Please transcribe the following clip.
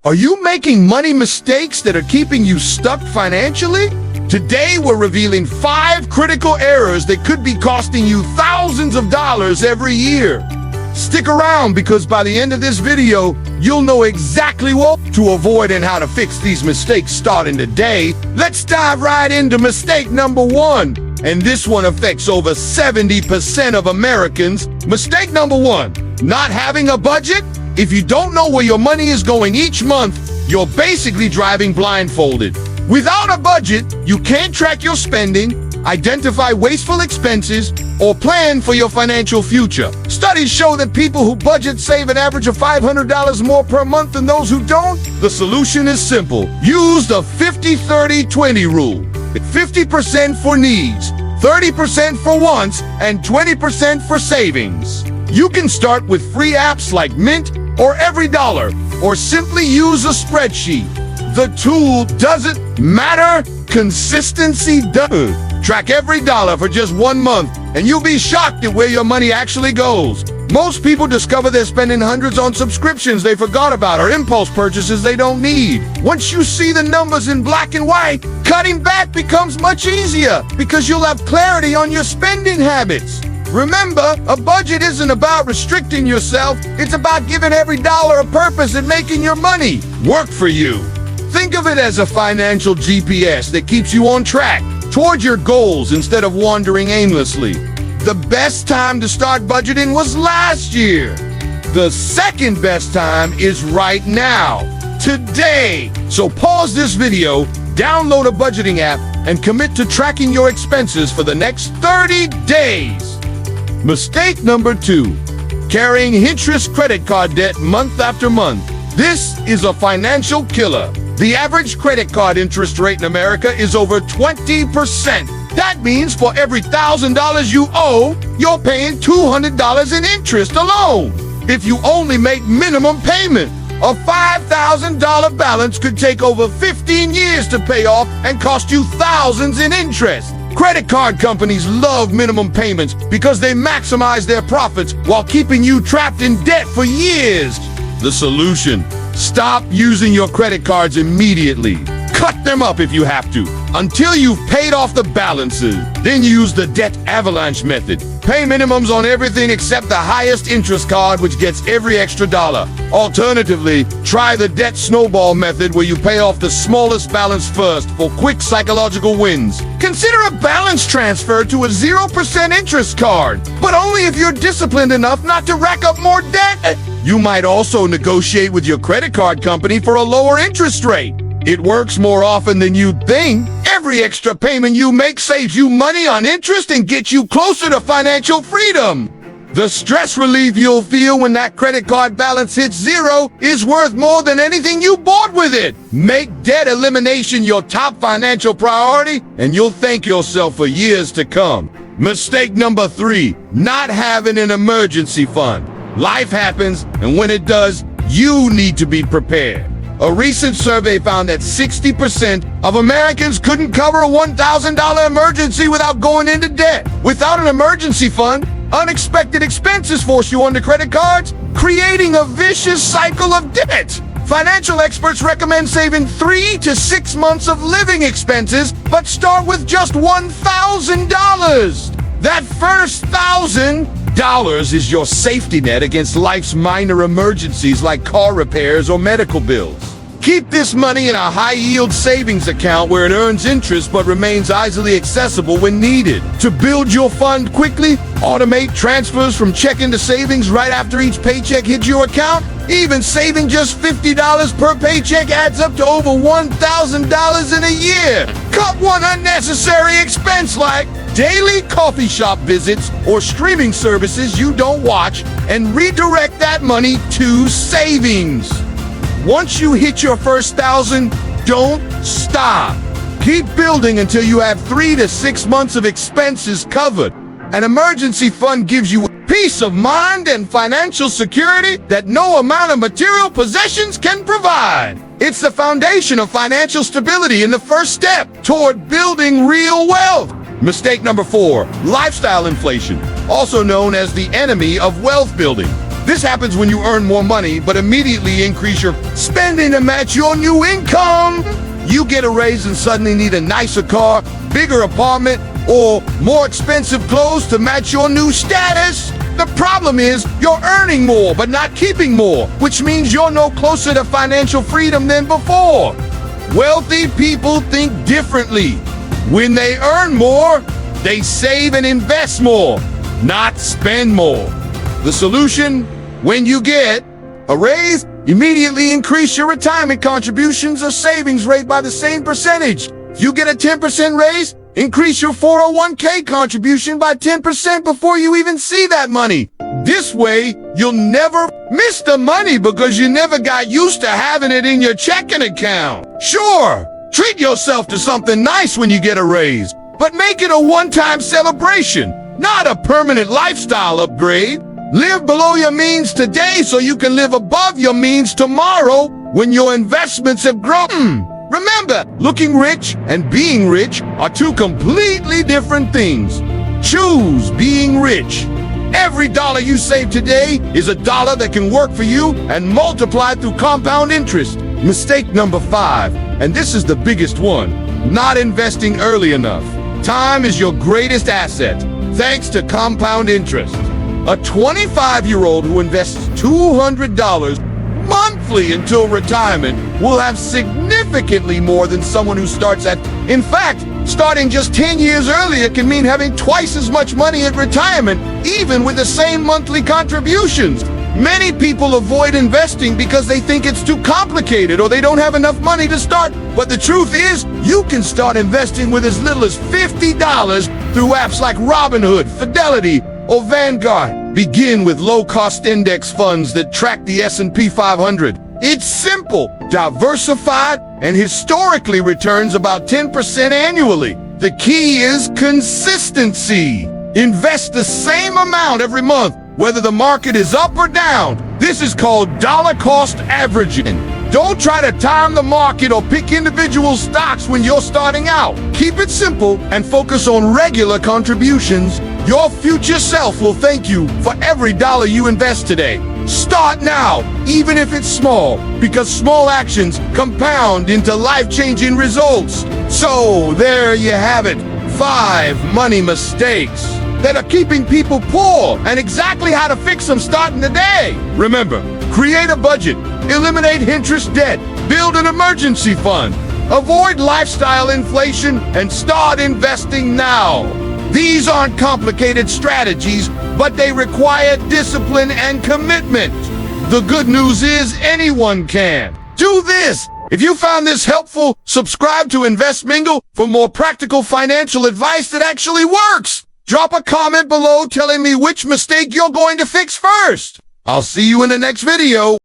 Are you making money mistakes that are keeping you stuck financially? Today, we're revealing 5 critical errors that could be costing you thousands of dollars every year. Stick around because by the end of this video, you'll know exactly what to avoid and how to fix these mistakes starting today. Let's dive right into mistake number 1. And this one affects over 70% of Americans. Mistake number 1, not having a budget. If you don't know where your money is going each month, you're basically driving blindfolded. Without a budget, you can't track your spending, identify wasteful expenses, or plan for your financial future. Studies show that people who budget save an average of $500 more per month than those who don't. The solution is simple. Use the 50-30-20 rule. 50% for needs, 30% for wants, and 20% for savings. You can start with free apps like Mint or Every Dollar, or simply use a spreadsheet. The tool doesn't matter, consistency does. Track every dollar for just 1 month, and you'll be shocked at where your money actually goes. Most people discover they're spending hundreds on subscriptions they forgot about or impulse purchases they don't need. Once you see the numbers in black and white, cutting back becomes much easier because you'll have clarity on your spending habits. Remember, a budget isn't about restricting yourself, it's about giving every dollar a purpose and making your money work for you. Think of it as a financial GPS that keeps you on track toward your goals instead of wandering aimlessly. The best time to start budgeting was last year. The second best time is right now, today. So pause this video, download a budgeting app, and commit to tracking your expenses for the next 30 days. Mistake number 2, carrying interest credit card debt month after month. This is a financial killer. The average credit card interest rate in America is over 20%. That means for every $1,000 you owe, you're paying $200 in interest alone. If you only make minimum payment, a $5,000 balance could take over 15 years to pay off and cost you thousands in interest. Credit card companies love minimum payments because they maximize their profits while keeping you trapped in debt for years. The solution: stop using your credit cards immediately. Cut them up if you have to, until you've paid off the balances. Then use the debt avalanche method. Pay minimums on everything except the highest interest card, which gets every extra dollar. Alternatively, try the debt snowball method, where you pay off the smallest balance first for quick psychological wins. Consider a balance transfer to a 0% interest card, but only if you're disciplined enough not to rack up more debt. You might also negotiate with your credit card company for a lower interest rate. It works more often than you'd think. Every extra payment you make saves you money on interest and gets you closer to financial freedom. The stress relief you'll feel when that credit card balance hits 0 is worth more than anything you bought with it. Make debt elimination your top financial priority, and you'll thank yourself for years to come. Mistake number 3, not having an emergency fund. Life happens, and when it does, you need to be prepared. A recent survey found that 60% of Americans couldn't cover a $1,000 emergency without going into debt. Without an emergency fund, unexpected expenses force you onto credit cards, creating a vicious cycle of debt. Financial experts recommend saving 3 to 6 months of living expenses, but start with just $1,000. That first $1,000 is your safety net against life's minor emergencies like car repairs or medical bills. Keep this money in a high-yield savings account where it earns interest but remains easily accessible when needed. To build your fund quickly, automate transfers from checking to savings right after each paycheck hits your account. Even saving just $50 per paycheck adds up to over $1,000 in a year. Cut one unnecessary expense like daily coffee shop visits or streaming services you don't watch, and redirect that money to savings. Once you hit your first $1,000, don't stop. Keep building until you have 3 to 6 months of expenses covered. An emergency fund gives you peace of mind and financial security that no amount of material possessions can provide. It's the foundation of financial stability and the first step toward building real wealth. Mistake number 4, lifestyle inflation, also known as the enemy of wealth building. This happens when you earn more money, but immediately increase your spending to match your new income. You get a raise and suddenly need a nicer car, bigger apartment, or more expensive clothes to match your new status. The problem is you're earning more but not keeping more, which means you're no closer to financial freedom than before. Wealthy people think differently. When they earn more, they save and invest more, not spend more. The solution: when you get a raise, immediately increase your retirement contributions or savings rate by the same percentage. If you get a 10% raise, increase your 401k contribution by 10% before you even see that money. This way, you'll never miss the money because you never got used to having it in your checking account. Sure, treat yourself to something nice when you get a raise, but make it a one-time celebration, not a permanent lifestyle upgrade. Live below your means today so you can live above your means tomorrow when your investments have grown. Remember, looking rich and being rich are two completely different things. Choose being rich. Every dollar you save today is a dollar that can work for you and multiply through compound interest. Mistake number 5, and this is the biggest one: not investing early enough. Time is your greatest asset, thanks to compound interest. A 25-year-old who invests $200 monthly until retirement will have significantly more than someone who starts at. In fact, starting just 10 years earlier can mean having twice as much money at retirement, even with the same monthly contributions. Many people avoid investing because they think it's too complicated or they don't have enough money to start. But the truth is, you can start investing with as little as $50 through apps like Robinhood, Fidelity, or Vanguard. Begin with low-cost index funds that track the S&P 500. It's simple, diversified, and historically returns about 10% annually. The key is consistency. Invest the same amount every month, whether the market is up or down. This is called dollar-cost averaging. Don't try to time the market or pick individual stocks when you're starting out. Keep it simple and focus on regular contributions. Your future self will thank you for every dollar you invest today. Start now, even if it's small, because small actions compound into life-changing results. So there you have it, 5 money mistakes that are keeping people poor and exactly how to fix them starting today. Remember, create a budget, eliminate interest debt, build an emergency fund, avoid lifestyle inflation, and start investing now. These aren't complicated strategies, but they require discipline and commitment. The good news is anyone can. Do this. If you found this helpful, subscribe to Invest Mingle for more practical financial advice that actually works. Drop a comment below telling me which mistake you're going to fix first. I'll see you in the next video.